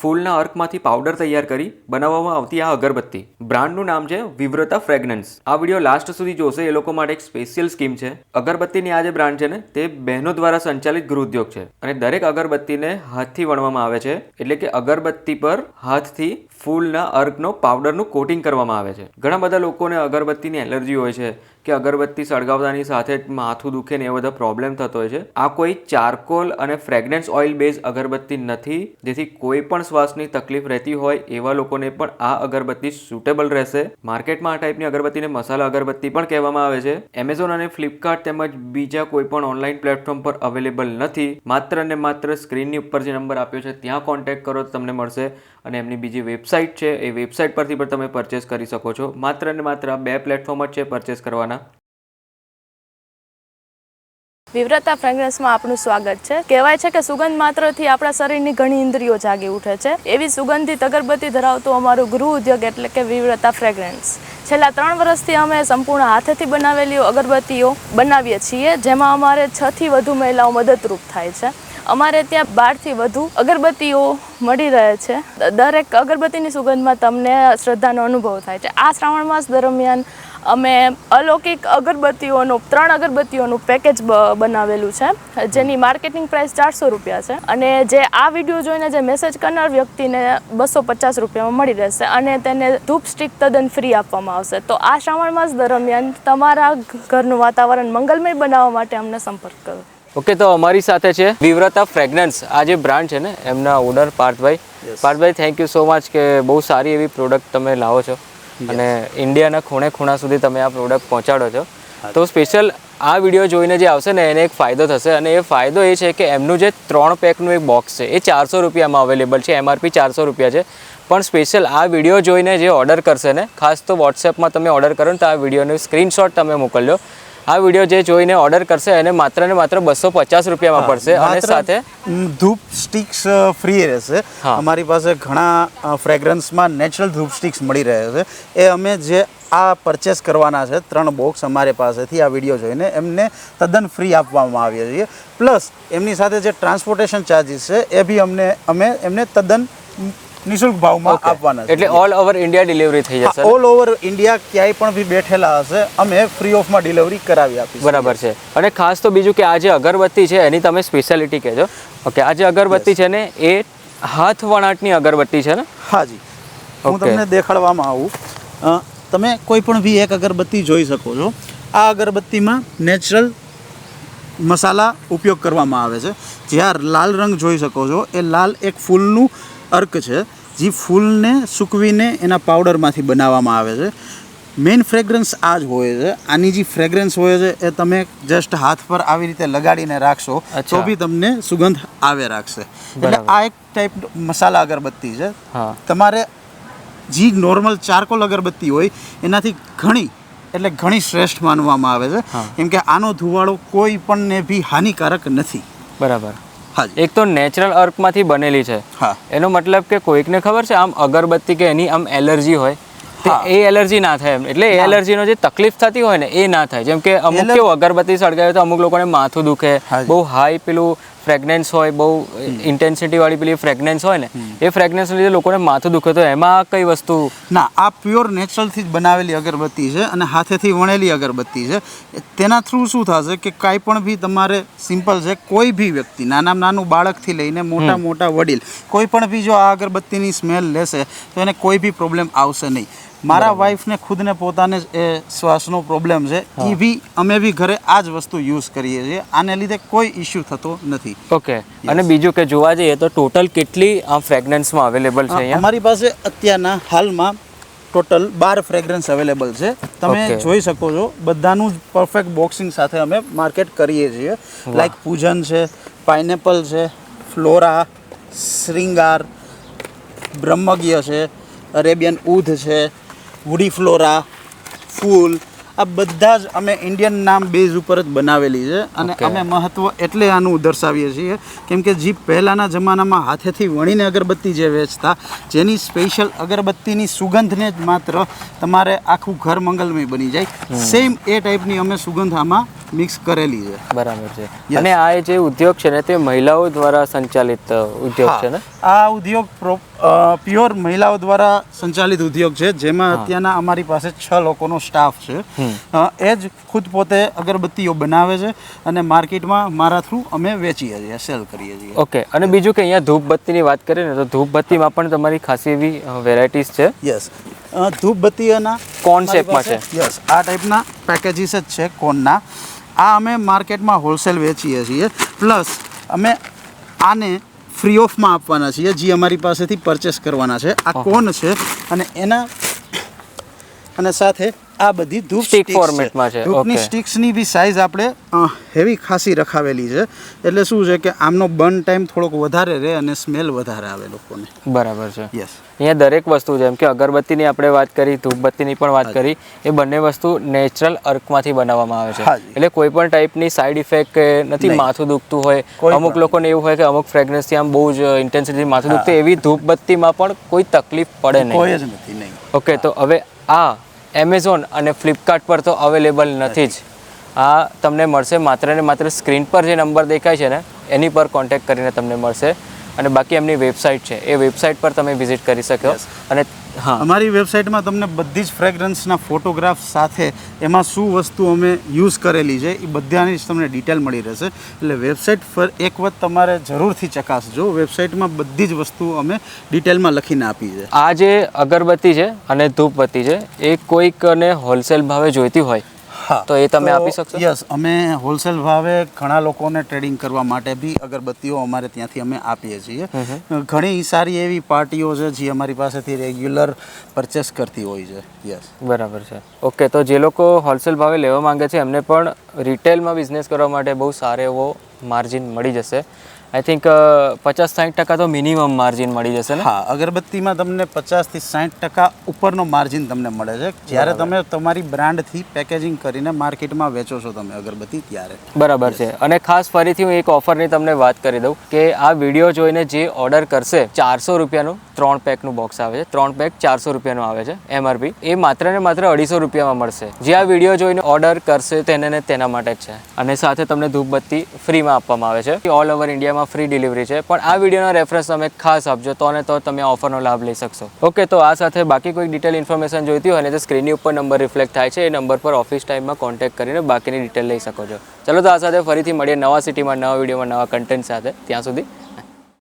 ફૂલના અર્કમાંથી પાવડર તૈયાર કરી બનાવવામાં આવતી આ અગરબત્તી બ્રાન્ડનું નામ છે વિવ્રતા ફ્રેગ્રન્સ. આ વિડીયો લાસ્ટ સુધી જોશે એ લોકો માટે એક સ્પેશિયલ સ્કીમ છે. અગરબત્તીની આ જે બ્રાન્ડ છે ને તે બહેનો દ્વારા સંચાલિત ગૃહ ઉદ્યોગ છે અને દરેક અગરબત્તીને હાથથી વણવામાં આવે છે, એટલે કે અગરબત્તી પર હાથથી ફૂલના અર્કનો પાવડરનું કોટિંગ કરવામાં આવે છે. ઘણા બધા લોકોને અગરબત્તીની એલર્જી હોય છે કે અગરબત્તી સળગાવતાની સાથે જ માથું દુખે ને એવો બધો પ્રોબ્લેમ થતો હોય છે. આ કોઈ ચારકોલ અને ફ્રેગ્રન્સ ઓઇલ બેઝ અગરબત્તી નથી, જેથી કોઈ પણ શ્વાસની તકલીફ રહેતી હોય એવા લોકોને પણ આ અગરબત્તી સુટેબલ રહેશે. માર્કેટમાં આ ટાઈપની અગરબત્તીને મસાલા અગરબત્તી પણ કહેવામાં આવે છે. એમેઝોન અને ફ્લિપકાર્ટ તેમજ બીજા કોઈ પણ ઓનલાઈન પ્લેટફોર્મ પર અવેલેબલ નથી. માત્ર ને માત્ર સ્ક્રીનની ઉપર જે નંબર આપ્યો છે ત્યાં કોન્ટેક્ટ કરો તો તમને મળશે અને એમની બીજી વેબસાઇટ છે એ વેબસાઇટ પરથી પણ તમે પરચેસ કરી શકો છો. માત્ર ને માત્ર આ 2 પ્લેટફોર્મ જ છે પરચેસ કરવાના. વિવ્રતા ફ્રેગ્રન્સમાં આપનું સ્વાગત છે. કહેવાય છે કે સુગંધ માત્રથી આપણા શરીરની ઘણી ઇન્દ્રિયો જાગી ઉઠે છે. એવી સુગંધિત અગરબત્તી ધરાવતું અમારું ગૃહ ઉદ્યોગ એટલે કે વિવ્રતા ફ્રેગ્રન્સ. છેલ્લા 3 વર્ષથી અમે સંપૂર્ણ હાથેથી બનાવેલી અગરબત્તીઓ બનાવીએ છીએ, જેમાં અમારે 6 થી વધુ મહિલાઓ મદદરૂપ થાય છે. અમારે ત્યાં 12 થી વધુ અગરબત્તીઓ મળી રહે છે. દરેક અગરબત્તીની સુગંધમાં તમને શ્રદ્ધાનો અનુભવ થાય છે. આ શ્રાવણ માસ દરમિયાન અમે અલૌકિક અગરબત્તીઓનું 3 અગરબત્તીઓનું પેકેજ બનાવેલું છે, જેની માર્કેટિંગ પ્રાઇસ 400 રૂપિયા છે અને જે આ વિડીયો જોઈને જે મેસેજ કરનાર વ્યક્તિને 250 રૂપિયામાં મળી રહેશે અને તેને ધૂપ સ્ટિક તદ્દન ફ્રી આપવામાં આવશે. તો આ શ્રાવણ માસ દરમિયાન તમારા ઘરનું વાતાવરણ મંગલમય બનાવવા માટે અમને સંપર્ક કરો. ઓકે, તો અમારી સાથે છે વિવ્રતા ફ્રેગ્રન્સ. આ જે બ્રાન્ડ છે ને એમના ઓનર પાર્થભાઈ, થેન્ક યુ સો મચ કે બહુ સારી એવી પ્રોડક્ટ તમે લાવો છો અને ઇન્ડિયાના ખૂણે ખૂણા સુધી તમે આ પ્રોડક્ટ પહોંચાડો છો. તો સ્પેશિયલ આ વિડીયો જોઈને જે આવશે ને એને એક ફાયદો થશે અને એ ફાયદો એ છે કે એમનું જે 3 પેકનું એક બોક્સ છે એ 400 રૂપિયામાં અવેલેબલ છે. MRP 400 રૂપિયા છે, પણ સ્પેશિયલ આ વિડીયો જોઈને જે ઓર્ડર કરશે ને, ખાસ તો વોટ્સએપમાં તમે ઓર્ડર કરો ને તો આ વિડીયોનો સ્ક્રીનશોટ તમે મોકલજો. આ વિડીયો જે જોઈને ઓર્ડર કરશે એને માત્ર ને માત્ર 250 રૂપિયામાં પડશે અને સાથે ધૂપ સ્ટિક્સ ફ્રી રહેશે. અમારી પાસે ઘણા ફ્રેગ્રન્સમાં નેચરલ ધૂપ સ્ટિક્સ મળી રહે છે. એ અમે જે આ પરચેસ કરવાના છે 3 બોક્સ અમારી પાસેથી આ વિડીયો જોઈને એમને તદ્દન ફ્રી આપવામાં આવીએ છીએ. પ્લસ એમની સાથે જે ટ્રાન્સપોર્ટેશન ચાર્જીસ છે એ બી અમે એમને તદ્દન નિઃશુલ્ક ભાવમાં આપવાના છે. એટલે ઓલ ઓવર ઇન્ડિયા ડિલિવરી થઈ જશે. ઓલ ઓવર ઇન્ડિયા ક્યાંય પણ બી બેઠેલા હશે અમે ફ્રી ઓફમાં ડિલિવરી કરાવી આપીશું. બરાબર છે. અને ખાસ તો બીજું કે આ જે અગરબત્તી છે એની તમે સ્પેશિયાલિટી કહેજો. ઓકે, આ જે અગરબત્તી છે ને એ હાથ વણાટની અગરબત્તી છે ને? હાજી, હું તમને દેખાડવામાં આવું. તમે કોઈ પણ બી એક અગરબત્તી જોઈ શકો છો. આ અગરબત્તીમાં નેચરલ મસાલા ઉપયોગ કરવામાં આવે છે. જ્યાં લાલ રંગ જોઈ શકો છો એ લાલ એક ફૂલનું અર્ક છે, જે ફૂલને સૂકવીને એના પાવડરમાંથી બનાવવામાં આવે છે. મેઇન ફ્રેગ્રન્સ આ જ હોય છે. આની જે ફ્રેગ્રન્સ હોય છે એ તમે જસ્ટ હાથ પર આવી રીતે લગાડીને રાખશો તો બી તમને સુગંધ આવે રાખશે. એટલે આ એક ટાઈપ મસાલા અગરબત્તી છે. તમારે જે નોર્મલ ચારકોલ અગરબત્તી હોય એનાથી ઘણી શ્રેષ્ઠ માનવામાં આવે છે, કેમ કે આનો ધુવાળો કોઈ પણને બી હાનિકારક નથી. બરાબર. એક તો નેચરલ અર્કમાંથી બનેલી છે. એનો મતલબ કે કોઈકને ખબર છે આમ અગરબત્તી કે એની આમ એલર્જી હોય તો એ એલર્જી ના થાય એમ, એટલે એ એલર્જીનો જે તકલીફ થતી હોય ને એ ના થાય. જેમ કે અમુક કેવું અગરબત્તી સળગાવે તો અમુક લોકોને માથું દુખે, બહુ હાઈ પેલું ફ્રેગ્રન્સ હોય, બહુ ઇન્ટેન્સિટી વાળી પેલી ફ્રેગ્રન્સ હોય ને એ ફ્રેગ્રન્સ લીધે લોકોને માથું દુખે. તો એમાં કઈ વસ્તુ ના, આ પ્યોર નેચરલથી જ બનાવેલી અગરબત્તી છે અને હાથેથી વણેલી અગરબત્તી છે. તેના થ્રુ શું થશે કે કાંઈ પણ બી તમારે સિમ્પલ છે, કોઈ બી વ્યક્તિ નાનું બાળકથી લઈને મોટા વડીલ કોઈ પણ બી જો આ અગરબત્તીની સ્મેલ લેશે તો એને કોઈ બી પ્રોબ્લેમ આવશે નહીં. મારા વાઈફને ખુદને પોતાને એ શ્વાસનો પ્રોબ્લેમ છે, એ બી અમે બી ઘરે આ જ વસ્તુ યુઝ કરીએ છીએ. આને લીધે કોઈ ઇશ્યુ થતો નથી. ઓકે, અને બીજું કે જોવા જઈએ તો ટોટલ કેટલી આ ફ્રેગ્રન્સમાં અવેલેબલ છે અહીંયા? અમારી પાસે અત્યારના હાલમાં ટોટલ 12 ફ્રેગ્રન્સ અવેલેબલ છે. તમે જોઈ શકો છો બધાનું જ પરફેક્ટ બોક્સિંગ સાથે અમે માર્કેટ કરીએ છીએ. લાઈક પૂજન છે, પાઇનેપલ છે, ફ્લોરા, શ્રીંગાર, બ્રહ્મજ્ઞ છે, અરેબિયન ઉધ છે, વુડી ફ્લોરા, ફૂલ, આ બધા જ અમે ઇન્ડિયન નામ બેઝ ઉપર જ બનાવેલી છે. અને અમે મહત્વ એટલે આનું દર્શાવીએ છીએ કેમ કે જે પહેલાંના જમાનામાં હાથેથી વણીને અગરબત્તી જે વેચતા, જેની સ્પેશિયલ અગરબત્તીની સુગંધને જ માત્ર તમારે આખું ઘર મંગલમય બની જાય, સેમ એ ટાઈપની અમે સુગંધ આમાં મિક્સ કરેલી છે. બરાબર છે. Yes. અને આ જે ઉદ્યોગ છે ને તે મહિલાઓ દ્વારા સંચાલિત ઉદ્યોગ છે ને? આ ઉદ્યોગ પ્યોર મહિલાઓ દ્વારા સંચાલિત ઉદ્યોગ છે, જેમાં અત્યારના અમારી પાસે 6 લોકોનો સ્ટાફ છે. એ જ ખુદ પોતે અગરબત્તીઓ બનાવે છે અને માર્કેટમાં મારા થ્રુ અમે વેચીએ છીએ, સેલ કરીએ છીએ. ઓકે. અને બીજું કે અહીંયા ધૂપબત્તીની વાત કરીએ ને તો ધૂપબત્તીમાં પણ તમારી ખાસી એવી વેરાયટીઝ છે. યસ, ધૂપબત્તીઓના કોન શેપમાં છે. યસ, આ ટાઈપના પેકેજીસ જ છે કોનના. આ અમે માર્કેટમાં હોલસેલ વેચીએ છીએ, પ્લસ અમે આને ફ્રી ઓફમાં આપવાના છીએ, જે અમારી પાસેથી પરચેસ કરવાના છે. આ કોન છે અને એના અને સાથે આ બધી ધૂપ સ્ટિક ફોર્મેટમાં છે. ધૂપની સ્ટિક્સની બી સાઇઝ આપણે હેવી ખાસી રખાવેલી છે, એટલે શું છે કે આમનો બર્ન ટાઈમ થોડોક વધારે રહે અને સ્મેલ વધારે આવે લોકોને. બરાબર છે. યસ, અહીંયા દરેક વસ્તુ જેમ કે અગરબત્તીની આપણે વાત કરી, ધૂપબત્તીની પણ વાત કરી, એ બંને વસ્તુ નેચરલ અર્કમાંથી બનાવવામાં આવે છે. એટલે કોઈ પણ ટાઈપની સાઈડ ઇફેક્ટ કે નથી, માથું દુખતું હોય, અમુક લોકોને એવું હોય કે અમુક ફ્રેગ્રન્સથી આમ બહુ જ ઇન્ટેન્સિટી માથું દુખતું, એવી ધૂપબત્તીમાં પણ કોઈ તકલીફ પડે નહીં. કોઈ જ નથી. નહીં. ઓકે. તો હવે આ એમેઝોન અને ફ્લિપકાર્ટ પર તો અવેલેબલ નથી જ. આ તમને મળશે માત્ર ને માત્ર સ્ક્રીન પર જે નંબર દેખાય છે ને એની પર કોન્ટેક્ટ કરીને તમને મળશે. અને બાકી એમની વેબસાઇટ છે, એ વેબસાઇટ પર તમે વિઝિટ કરી શકો. અને હા, અમારી વેબસાઇટમાં તમને બધી જ ફ્રેગ્રન્સના ફોટોગ્રાફ સાથે એમાં શું વસ્તુ અમે યુઝ કરેલી છે એ બધાની જ તમને ડિટેલ મળી રહેશે. એટલે વેબસાઇટ પર એક વખત તમારે જરૂરથી ચકાસજો. વેબસાઇટમાં બધી જ વસ્તુ અમે ડિટેલમાં લખીને આપી છે. આ જે અગરબત્તી છે અને ધૂપબત્તી છે એ કોઈકને હોલસેલ ભાવે જોઈતી હોય તો એ તમે આપી શકશો? યસ, અમે હોલસેલ ભાવે ઘણા લોકોને ટ્રેડિંગ કરવા માટે બી અગરબત્તીઓ અમારે ત્યાંથી અમે આપીએ છીએ. ઘણી સારી એવી પાર્ટીઓ છે જે અમારી પાસેથી રેગ્યુલર પરચેસ કરતી હોય છે. યસ, બરાબર છે. ઓકે. તો જે લોકો હોલસેલ ભાવે લેવા માંગે છે એમને પણ રિટેલમાં બિઝનેસ કરવા માટે બહુ સારો એવો માર્જિન મળી જશે. આઈ થિંક 50-60% તો મિનિમમ માર્જિન મળી જશે ને? હા, અગરબત્તીમાં તમને 50 થી 60% ઉપરનો માર્જિન તમને મળે છે જ્યારે તમે તમારી બ્રાન્ડથી પેકેજિંગ કરીને માર્કેટમાં વેચો છો તમે અગરબત્તી ત્યારે. બરાબર છે. અને ખાસ ફરીથી હું એક ઓફરની તમને વાત કરી દઉં કે આ વિડીયો જોઈને જે ઓર્ડર કરશે 400 રૂપિયાનું 3 પેકનું બોક્સ આવે છે, 3 પેક 400 રૂપિયાનું આવે છે MRP, એ માત્ર ને માત્ર 250 રૂપિયામાં મળશે. જે આ વિડીયો જોઈને ઓર્ડર કરશે તેને ને તેના માટે જ છે. અને સાથે તમને ધૂપબત્તી ફ્રીમાં આપવામાં આવે છે. ઓલ ઓવર ઇન્ડિયામાં ફ્રી ડિલિવરી છે, પણ આ વિડીયોનો રેફરન્સ તમે ખાસ આપજો તો તમે ઓફરનો લાભ લઈ શકશો. ઓકે. તો આ સાથે બાકી કોઈ ડિટેલ ઇન્ફોર્મેશન જોઈતી હોય ને તો સ્ક્રીનની ઉપર નંબર રિફ્લેક્ટ થાય છે, એ નંબર પર ઓફિસ ટાઈમમાં કોન્ટેક્ટ કરીને બાકીની ડિટેલ લઈ શકો છો. ચલો, તો આ સાથે ફરીથી મળીએ નવા સિટીમાં, નવા વિડીયોમાં, નવા કન્ટેન્ટ સાથે. ત્યાં સુધી